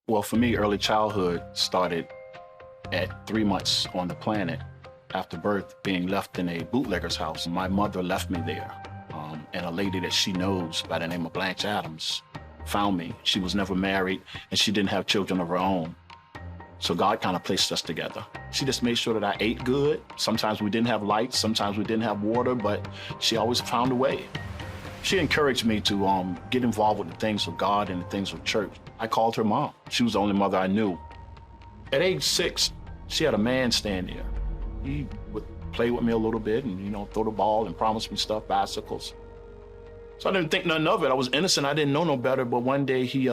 Well, for me, early childhood started at 3 months on the planet after birth, being left in a bootlegger's house. My mother left me there, and a lady that she knows by the name of Blanche Adams found me. She was never married, and she didn't have children of her own. So God kind of placed us together. She just made sure that I ate good. Sometimes we didn't have lights, sometimes we didn't have water, but she always found a way. She encouraged me to get involved with the things of God and the things of church. I called her mom. She was the only mother I knew. At age 6, she had a man stand there. He would play with me a little bit and, throw the ball and promise me stuff, bicycles. So I didn't think nothing of it. I was innocent. I didn't know no better. But one day he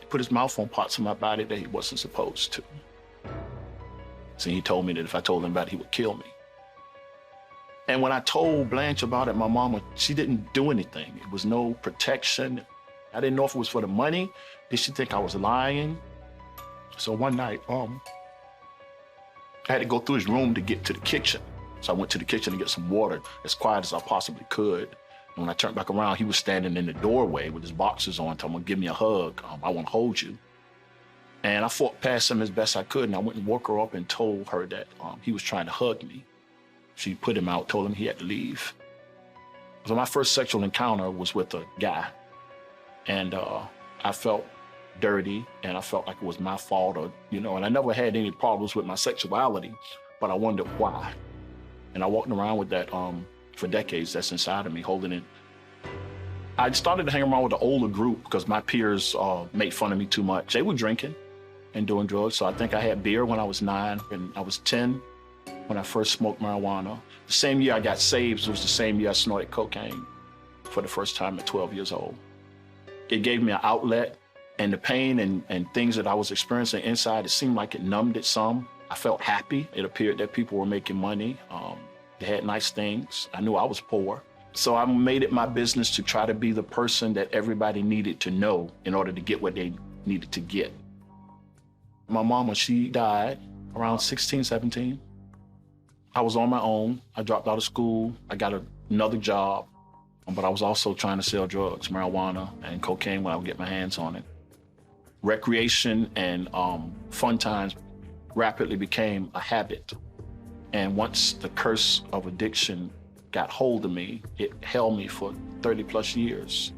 put his mouth on parts of my body that he wasn't supposed to. So he told me that if I told him about it, he would kill me. And when I told Blanche about it, my mama, she didn't do anything. It was no protection. I didn't know if it was for the money. Did she think I was lying? So one night, I had to go through his room to get to the kitchen. So I went to the kitchen to get some water as quiet as I possibly could. And when I turned back around, he was standing in the doorway with his boxers on, telling me, give me a hug. I want to hold you. And I fought past him as best I could. And I went and woke her up and told her that he was trying to hug me. She put him out, told him he had to leave. So my first sexual encounter was with a guy. And I felt dirty, and I felt like it was my fault, and I never had any problems with my sexuality, but I wondered why. And I walked around with that for decades. That's inside of me, holding it. I started to hang around with the older group because my peers made fun of me too much. They were drinking and doing drugs. So I think I had beer when I was 9, and I was 10 when I first smoked marijuana. The same year I got saved was the same year I snorted cocaine for the first time at 12 years old. It gave me an outlet, and the pain and things that I was experiencing inside, it seemed like it numbed it some. I felt happy. It appeared that people were making money. They had nice things. I knew I was poor. So I made it my business to try to be the person that everybody needed to know in order to get what they needed to get. My mama, she died around 16, 17. I was on my own. I dropped out of school. I got another job, but I was also trying to sell drugs, marijuana and cocaine when I would get my hands on it. Recreation and fun times rapidly became a habit. And once the curse of addiction got hold of me, it held me for 30 plus years.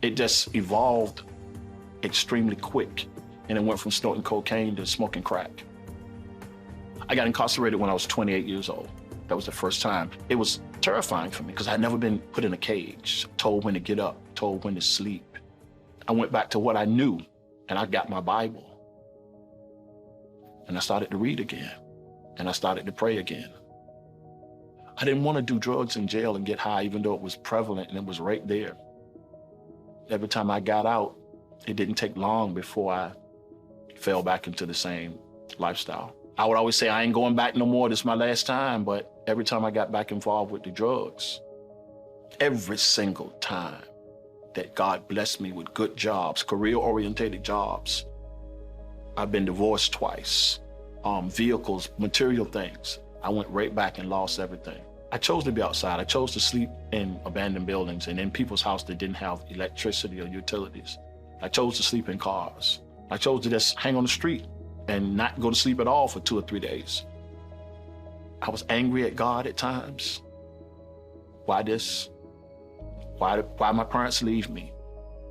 It just evolved extremely quick, and it went from snorting cocaine to smoking crack. I got incarcerated when I was 28 years old. That was the first time. It was terrifying for me because I'd never been put in a cage, told when to get up, told when to sleep. I went back to what I knew, and I got my Bible. And I started to read again, and I started to pray again. I didn't want to do drugs in jail and get high, even though it was prevalent and it was right there. Every time I got out, it didn't take long before I fell back into the same lifestyle. I would always say, I ain't going back no more, this is my last time, but every time I got back involved with the drugs, every single time that God blessed me with good jobs, career-oriented jobs, I've been divorced twice, vehicles, material things, I went right back and lost everything. I chose to be outside. I chose to sleep in abandoned buildings and in people's houses that didn't have electricity or utilities. I chose to sleep in cars. I chose to just hang on the street and not go to sleep at all for 2 or 3 days. I was angry at God at times. Why this? Why my parents leave me?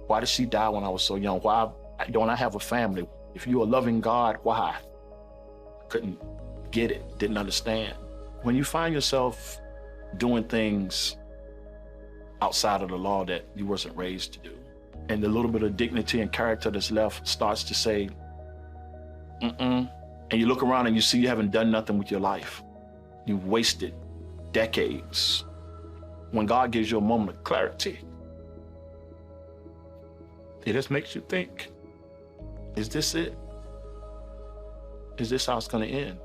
Why did she die when I was so young? Why don't I have a family? If you're a loving God, why? Couldn't get it, didn't understand. When you find yourself doing things outside of the law that you wasn't raised to do, and the little bit of dignity and character that's left starts to say, and you look around and you see you haven't done nothing with your life. You've wasted decades. When God gives you a moment of clarity, it just makes you think, is this it? Is this how it's gonna end?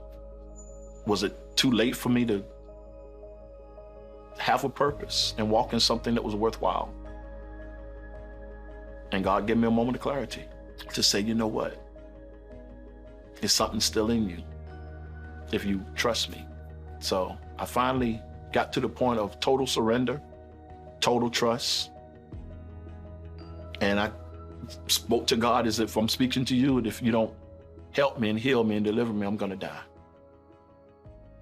Was it too late for me to have a purpose and walk in something that was worthwhile? And God gave me a moment of clarity to say, you know what? There's something still in you if you trust me. So I finally got to the point of total surrender, total trust. And I spoke to God as if I'm speaking to you, and if you don't help me and heal me and deliver me, I'm gonna die.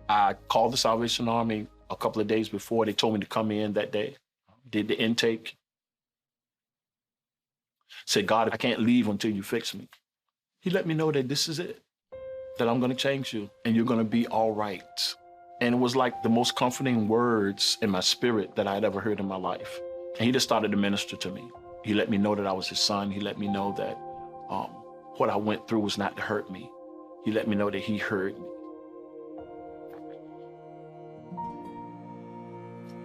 I called the Salvation Army a couple of days before. They told me to come in that day, did the intake. Said, God, I can't leave until you fix me. He let me know that this is it, that I'm gonna change you and you're gonna be all right. And it was like the most comforting words in my spirit that I had ever heard in my life. And he just started to minister to me. He let me know that I was his son. He let me know that what I went through was not to hurt me. He let me know that he heard me.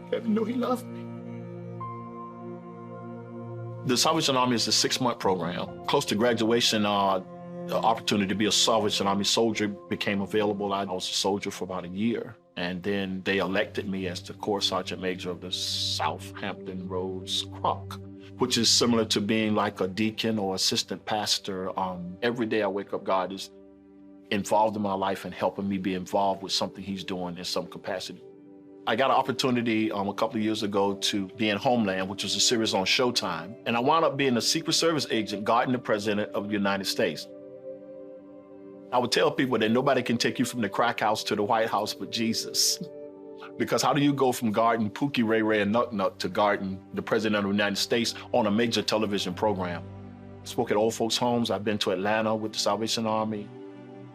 He let me know he loved me. The Salvation Army is a 6-month program. Close to graduation, the opportunity to be a Salvation Army soldier became available. I was a soldier for about a year. And then they elected me as the Corps Sergeant Major of the Southampton Roads Croc, which is similar to being like a deacon or assistant pastor. Every day I wake up, God is involved in my life and helping me be involved with something he's doing in some capacity. I got an opportunity a couple of years ago to be in Homeland, which was a series on Showtime. And I wound up being a Secret Service agent guarding the President of the United States. I would tell people that nobody can take you from the crack house to the White House but Jesus. Because how do you go from guarding Pookie, Ray Ray, and Nuck Nuck to guarding the President of the United States on a major television program? I spoke at old folks' homes. I've been to Atlanta with the Salvation Army.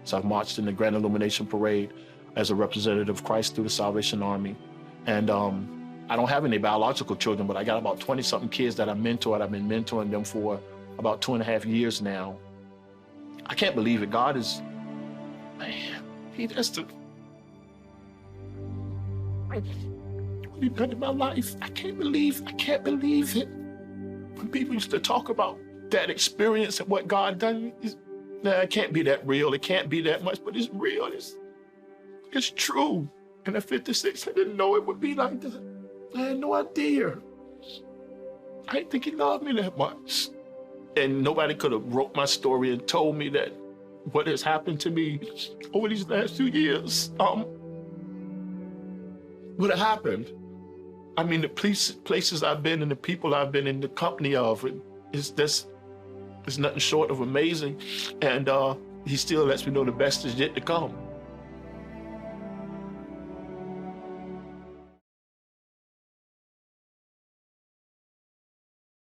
So I've marched in the Grand Illumination Parade as a representative of Christ through the Salvation Army. And I don't have any biological children, but I got about 20-something kids that I mentored. I've been mentoring them for about 2.5 years now. I can't believe it. God is, man, he has to, what he done in my life. I can't believe it. When people used to talk about that experience and what God done, it can't be that real. It can't be that much, but it's real. It's true. And at 56, I didn't know it would be like that. I had no idea. I didn't think he loved me that much. And nobody could have wrote my story and told me that what has happened to me over these last 2 years would have happened. I mean, the places I've been and the people I've been in the company of, it's nothing short of amazing. And he still lets me know the best is yet to come.